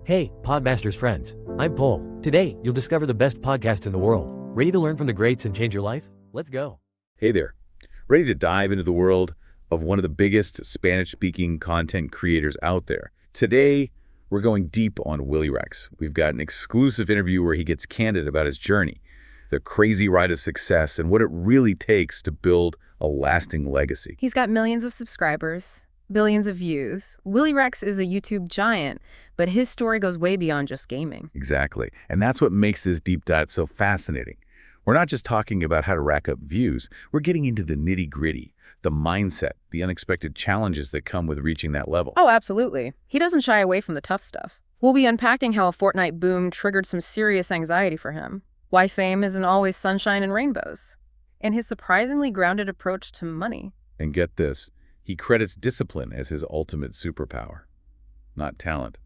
Hey, Podmasters friends. I'm Paul. Today, you'll discover the best podcast in the world. Ready to learn from the greats and change your life? Let's go. Hey there. Ready to dive into the world of one of the biggest Spanish-speaking content creators out there? Today, we're going deep on Willyrex. We've got an exclusive interview where he gets candid about his journey, the crazy ride of success, and what it really takes to build a lasting legacy. He's got millions of subscribers, billions of views. Willyrex is a YouTube giant, but his story goes way beyond just gaming. Exactly. And that's what makes this deep dive so fascinating. We're not just talking about how to rack up views. We're getting into the nitty-gritty, the mindset, the unexpected challenges that come with reaching that level. Oh, absolutely. He doesn't shy away from the tough stuff. We'll be unpacking how a Fortnite boom triggered some serious anxiety for him, why fame isn't always sunshine and rainbows, and his surprisingly grounded approach to money. And get this, he credits discipline as his ultimate superpower. Not talent,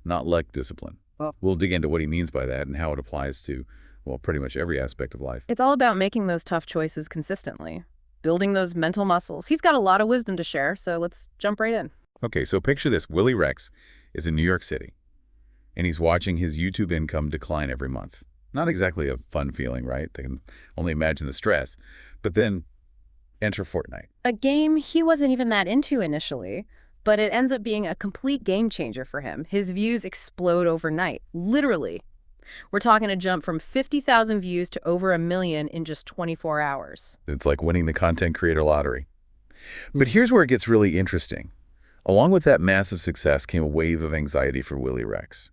not luck, discipline. Well, we'll dig into what he means by that and how it applies to, well, pretty much every aspect of life. It's all about making those tough choices consistently, building those mental muscles. He's got a lot of wisdom to share, so let's jump right in. Okay, so picture this. Willyrex is in New York City, and he's watching his YouTube income decline every month. Not exactly a fun feeling, right? They can only imagine the stress. But then enter Fortnite. A game he wasn't even that into initially, but it ends up being a complete game changer for him. His views explode overnight, literally. We're talking a jump from 50,000 views to over 1 million in just 24 hours. It's like winning the content creator lottery. But here's where it gets really interesting. Along with that massive success came a wave of anxiety for Willyrex.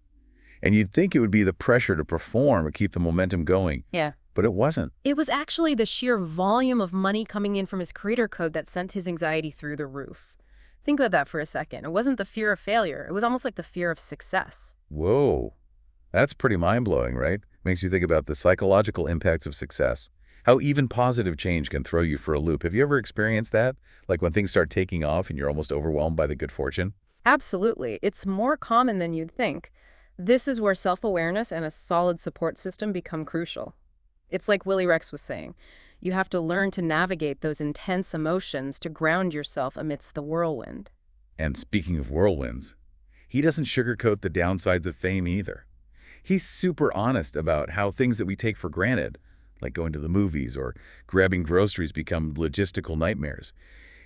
And you'd think it would be the pressure to perform or keep the momentum going. Yeah. But it wasn't. It was actually the sheer volume of money coming in from his creator code that sent his anxiety through the roof. Think about that for a second. It wasn't the fear of failure. It was almost like the fear of success. Whoa. That's pretty mind-blowing, right? Makes you think about the psychological impacts of success. How even positive change can throw you for a loop. Have you ever experienced that? Like when things start taking off and you're almost overwhelmed by the good fortune? Absolutely. It's more common than you'd think. This is where self-awareness and a solid support system become crucial. It's like Willyrex was saying. You have to learn to navigate those intense emotions to ground yourself amidst the whirlwind. And speaking of whirlwinds, he doesn't sugarcoat the downsides of fame either. He's super honest about how things that we take for granted, like going to the movies or grabbing groceries, become logistical nightmares.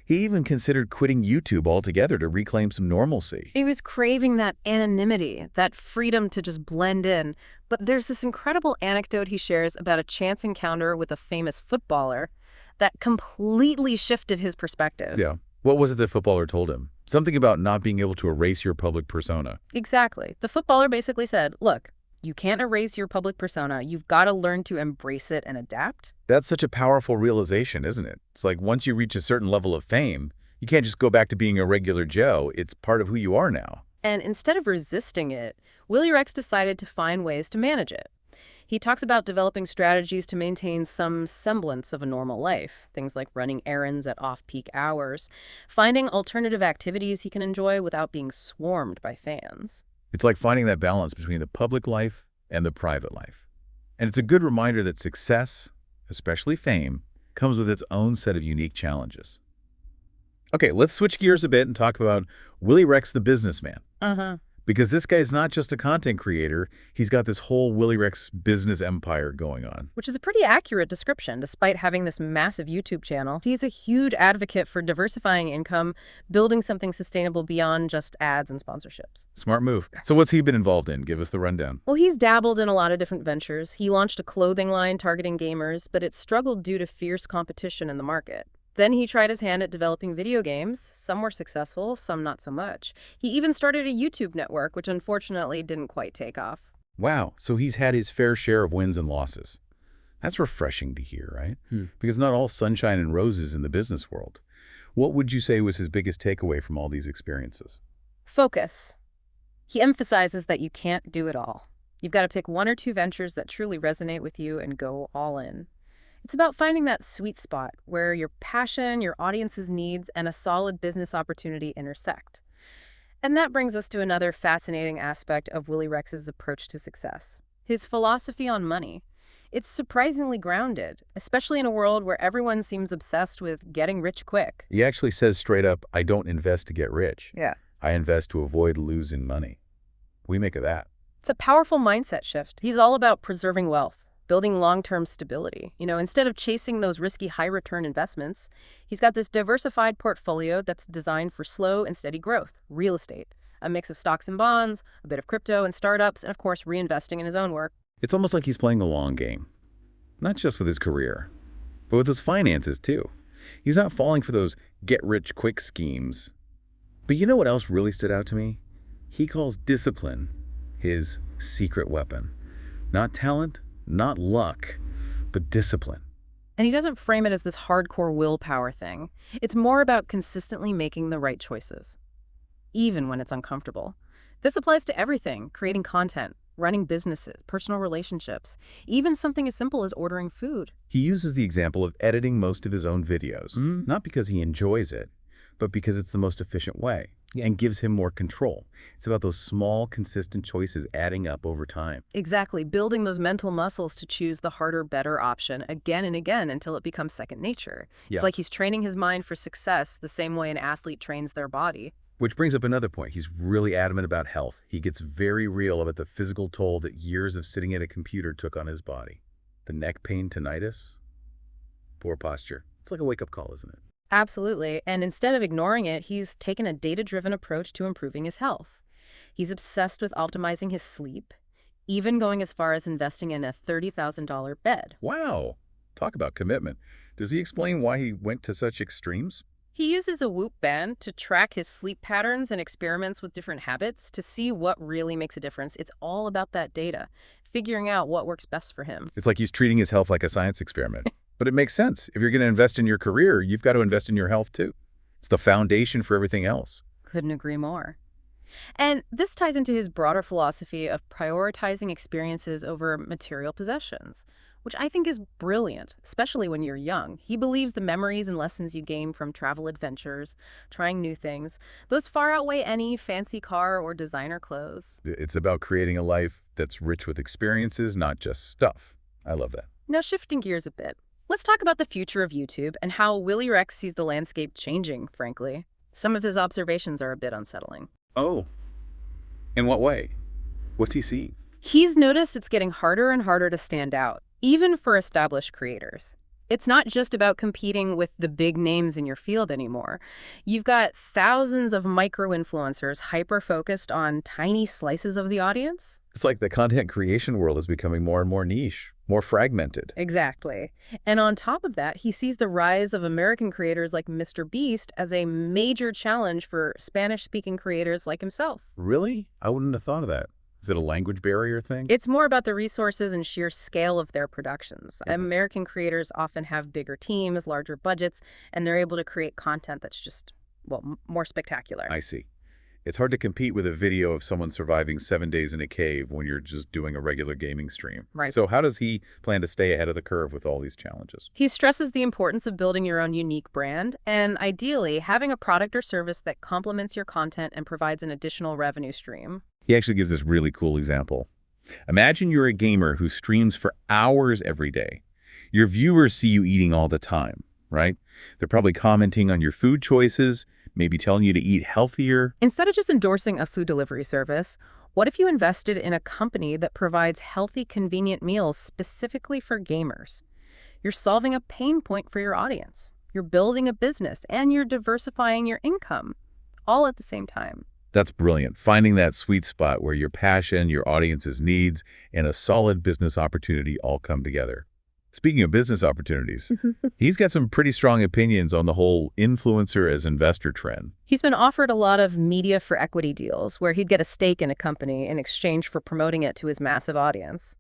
He even considered quitting YouTube altogether to reclaim some normalcy. He was craving that anonymity, that freedom to just blend in. But there's this incredible anecdote he shares about a chance encounter with a famous footballer that completely shifted his perspective. Yeah. What was it the footballer told him? Something about not being able to erase your public persona. Exactly. The footballer basically said, look, you can't erase your public persona. You've got to learn to embrace it and adapt. That's such a powerful realization, isn't it? It's like once you reach a certain level of fame, you can't just go back to being a regular Joe. It's part of who you are now. And instead of resisting it, Willyrex decided to find ways to manage it. He talks about developing strategies to maintain some semblance of a normal life, things like running errands at off-peak hours, finding alternative activities he can enjoy without being swarmed by fans. It's like finding that balance between the public life and the private life. And it's a good reminder that success, especially fame, comes with its own set of unique challenges. Okay, let's switch gears a bit and talk about Willyrex the businessman. Because this guy's not just a content creator, he's got this whole Willyrex business empire going on. Which is a pretty accurate description, despite having this massive YouTube channel. He's a huge advocate for diversifying income, building something sustainable beyond just ads and sponsorships. Smart move. So what's he been involved in? Give us the rundown. Well, he's dabbled in a lot of different ventures. He launched a clothing line targeting gamers, but it struggled due to fierce competition in the market. Then he tried his hand at developing video games. Some were successful, some not so much. He even started a YouTube network, which unfortunately didn't quite take off. Wow, so he's had his fair share of wins and losses. That's refreshing to hear, right? Because not all sunshine and roses in the business world. What would you say was his biggest takeaway from all these experiences? Focus. He emphasizes that you can't do it all. You've got to pick one or two ventures that truly resonate with you and go all in. It's about finding that sweet spot where your passion, your audience's needs, and a solid business opportunity intersect. And that brings us to another fascinating aspect of Willyrex's approach to success, his philosophy on money. It's surprisingly grounded, especially in a world where everyone seems obsessed with getting rich quick. He actually says straight up, I don't invest to get rich. Yeah. I invest to avoid losing money. What do we make of that? It's a powerful mindset shift. He's all about preserving wealth, building long-term stability. Instead of chasing those risky high-return investments, he's got this diversified portfolio that's designed for slow and steady growth, real estate, a mix of stocks and bonds, a bit of crypto and startups, and of course, reinvesting in his own work. It's almost like he's playing the long game, not just with his career, but with his finances too. He's not falling for those get-rich-quick schemes. But you know what else really stood out to me? He calls discipline his secret weapon. Not talent, not luck, but discipline. And he doesn't frame it as this hardcore willpower thing. It's more about consistently making the right choices, even when it's uncomfortable. This applies to everything: creating content, running businesses, personal relationships, even something as simple as ordering food. He uses the example of editing most of his own videos, not because he enjoys it, but because it's the most efficient way and gives him more control. It's about those small, consistent choices adding up over time. Exactly, building those mental muscles to choose the harder, better option again and again until it becomes second nature. Yeah. It's like he's training his mind for success the same way an athlete trains their body. Which brings up another point. He's really adamant about health. He gets very real about the physical toll that years of sitting at a computer took on his body. The neck pain, tinnitus, poor posture. It's like a wake-up call, isn't it? Absolutely. And instead of ignoring it, he's taken a data-driven approach to improving his health. He's obsessed with optimizing his sleep, even going as far as investing in a $30,000 bed. Wow. Talk about commitment. Does he explain why he went to such extremes? He uses a Whoop band to track his sleep patterns and experiments with different habits to see what really makes a difference. It's all about that data, figuring out what works best for him. It's like he's treating his health like a science experiment. But it makes sense. If you're going to invest in your career, you've got to invest in your health too. It's the foundation for everything else. Couldn't agree more. And this ties into his broader philosophy of prioritizing experiences over material possessions, which I think is brilliant, especially when you're young. He believes the memories and lessons you gain from travel adventures, trying new things, those far outweigh any fancy car or designer clothes. It's about creating a life that's rich with experiences, not just stuff. I love that. Now, shifting gears a bit, let's talk about the future of YouTube and how Willyrex sees the landscape changing, frankly. Some of his observations are a bit unsettling. Oh, in what way? What's he seeing? He's noticed it's getting harder and harder to stand out, even for established creators. It's not just about competing with the big names in your field anymore. You've got thousands of micro-influencers hyper-focused on tiny slices of the audience. It's like the content creation world is becoming more and more niche, more fragmented. Exactly. And on top of that, he sees the rise of American creators like Mr. Beast as a major challenge for Spanish-speaking creators like himself. Really? I wouldn't have thought of that. Is it a language barrier thing? It's more about the resources and sheer scale of their productions. American creators often have bigger teams, larger budgets, and they're able to create content that's just, well, more spectacular. I see. It's hard to compete with a video of someone surviving 7 days in a cave when you're just doing a regular gaming stream. Right. So how does he plan to stay ahead of the curve with all these challenges? He stresses the importance of building your own unique brand and, ideally, having a product or service that complements your content and provides an additional revenue stream. He actually gives this really cool example. Imagine you're a gamer who streams for hours every day. Your viewers see you eating all the time, right? They're probably commenting on your food choices, maybe telling you to eat healthier. Instead of just endorsing a food delivery service, what if you invested in a company that provides healthy, convenient meals specifically for gamers? You're solving a pain point for your audience. You're building a business, and you're diversifying your income, all at the same time. That's brilliant. Finding that sweet spot where your passion, your audience's needs, and a solid business opportunity all come together. Speaking of business opportunities, he's got some pretty strong opinions on the whole influencer as investor trend. He's been offered a lot of media for equity deals where he'd get a stake in a company in exchange for promoting it to his massive audience.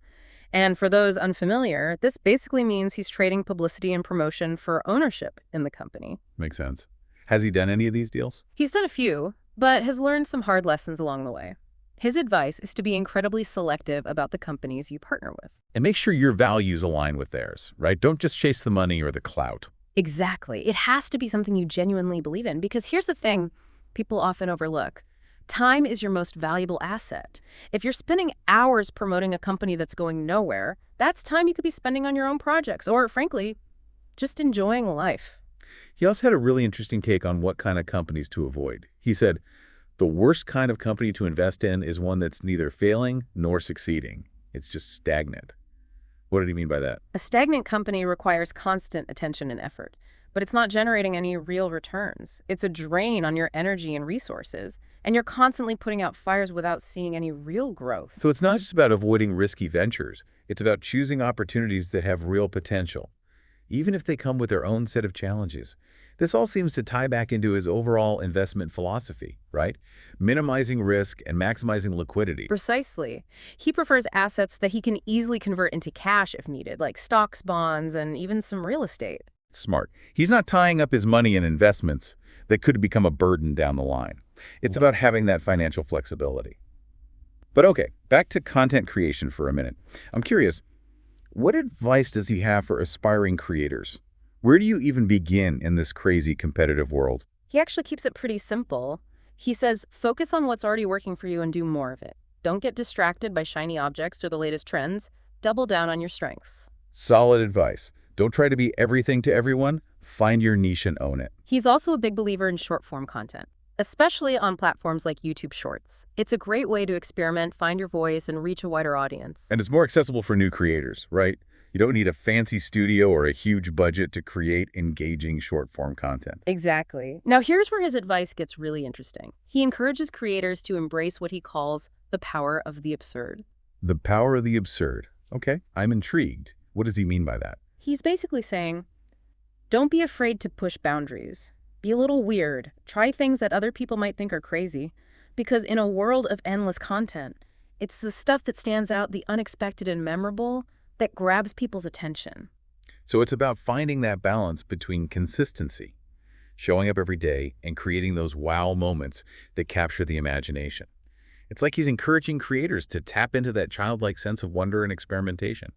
And for those unfamiliar, this basically means he's trading publicity and promotion for ownership in the company. Makes sense. Has he done any of these deals? He's done a few, but has learned some hard lessons along the way. His advice is to be incredibly selective about the companies you partner with. And make sure your values align with theirs, right? Don't just chase the money or the clout. Exactly. It has to be something you genuinely believe in, because here's the thing people often overlook. Time is your most valuable asset. If you're spending hours promoting a company that's going nowhere, that's time you could be spending on your own projects or, frankly, just enjoying life. He also had a really interesting take on what kind of companies to avoid. He said, The worst kind of company to invest in is one that's neither failing nor succeeding. It's just stagnant. What did he mean by that? A stagnant company requires constant attention and effort, but it's not generating any real returns. It's a drain on your energy and resources, and you're constantly putting out fires without seeing any real growth. So it's not just about avoiding risky ventures. It's about choosing opportunities that have real potential, even if they come with their own set of challenges. This all seems to tie back into his overall investment philosophy, right? Minimizing risk and maximizing liquidity. Precisely. He prefers assets that he can easily convert into cash if needed, like stocks, bonds, and even some real estate. Smart. He's not tying up his money in investments that could become a burden down the line. It's about having that financial flexibility. But okay, back to content creation for a minute. I'm curious, what advice does he have for aspiring creators? Where do you even begin in this crazy competitive world? He actually keeps it pretty simple. He says, focus on what's already working for you and do more of it. Don't get distracted by shiny objects or the latest trends. Double down on your strengths. Solid advice. Don't try to be everything to everyone. Find your niche and own it. He's also a big believer in short-form content, especially on platforms like YouTube Shorts. It's a great way to experiment, find your voice, and reach a wider audience. And it's more accessible for new creators, right? You don't need a fancy studio or a huge budget to create engaging short-form content. Exactly. Now here's where his advice gets really interesting. He encourages creators to embrace what he calls the power of the absurd. The power of the absurd. Okay, I'm intrigued. What does he mean by that? He's basically saying, don't be afraid to push boundaries. Be a little weird. Try things that other people might think are crazy. Because in a world of endless content, it's the stuff that stands out, the unexpected and memorable, that grabs people's attention. So it's about finding that balance between consistency, showing up every day, and creating those wow moments that capture the imagination. It's like he's encouraging creators to tap into that childlike sense of wonder and experimentation.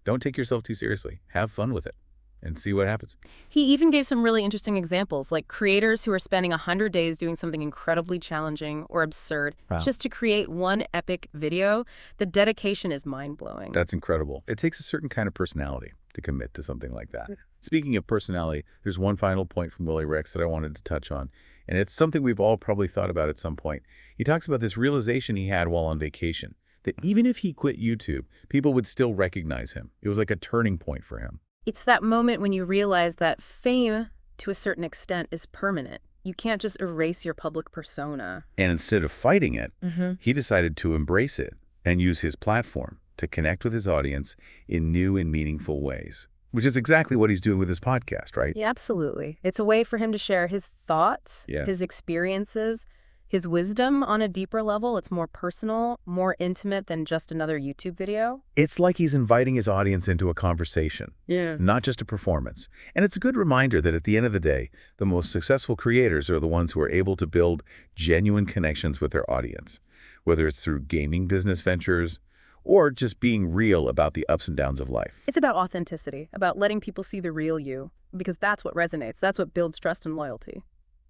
Don't take yourself too seriously. Have fun with it and see what happens. He even gave some really interesting examples, like creators who are spending 100 days doing something incredibly challenging or absurd just to create one epic video. The dedication is mind-blowing. That's incredible. It takes a certain kind of personality to commit to something like that. Speaking of personality, there's one final point from Willyrex that I wanted to touch on, and it's something we've all probably thought about at some point. He talks about this realization he had while on vacation, that even if he quit YouTube, people would still recognize him. It was like a turning point for him. It's that moment when you realize that fame, to a certain extent, is permanent. You can't just erase your public persona. And instead of fighting it, he decided to embrace it and use his platform to connect with his audience in new and meaningful ways, which is exactly what he's doing with his podcast, right? Yeah, absolutely. It's a way for him to share his thoughts, his experiences, his wisdom on a deeper level. It's more personal, more intimate than just another YouTube video. It's like he's inviting his audience into a conversation, not just a performance. And it's a good reminder that at the end of the day, the most successful creators are the ones who are able to build genuine connections with their audience, whether it's through gaming business ventures or just being real about the ups and downs of life. It's about authenticity, about letting people see the real you, because that's what resonates. That's what builds trust and loyalty.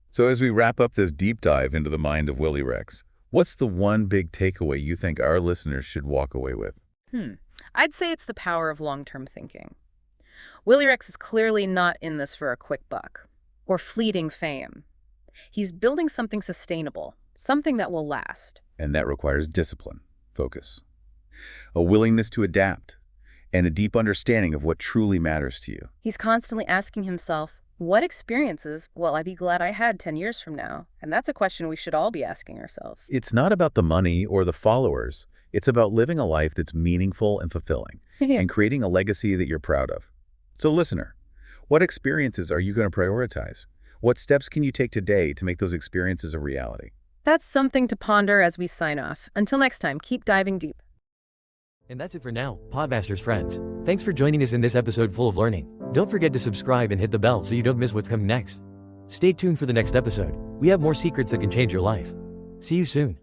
So as we wrap up this deep dive into the mind of Willyrex, what's the one big takeaway you think our listeners should walk away with? I'd say it's the power of long-term thinking. Willyrex is clearly not in this for a quick buck or fleeting fame. He's building something sustainable, something that will last. And that requires discipline, focus, a willingness to adapt, and a deep understanding of what truly matters to you. He's constantly asking himself, what experiences will I be glad I had 10 years from now? And that's a question we should all be asking ourselves. It's not about the money or the followers. It's about living a life that's meaningful and fulfilling and creating a legacy that you're proud of. So listener, what experiences are you going to prioritize? What steps can you take today to make those experiences a reality? That's something to ponder as we sign off. Until next time, keep diving deep. And that's it for now, Podmasters friends. Thanks for joining us in this episode full of learning. Don't forget to subscribe and hit the bell so you don't miss what's coming next. Stay tuned for the next episode. We have more secrets that can change your life. See you soon.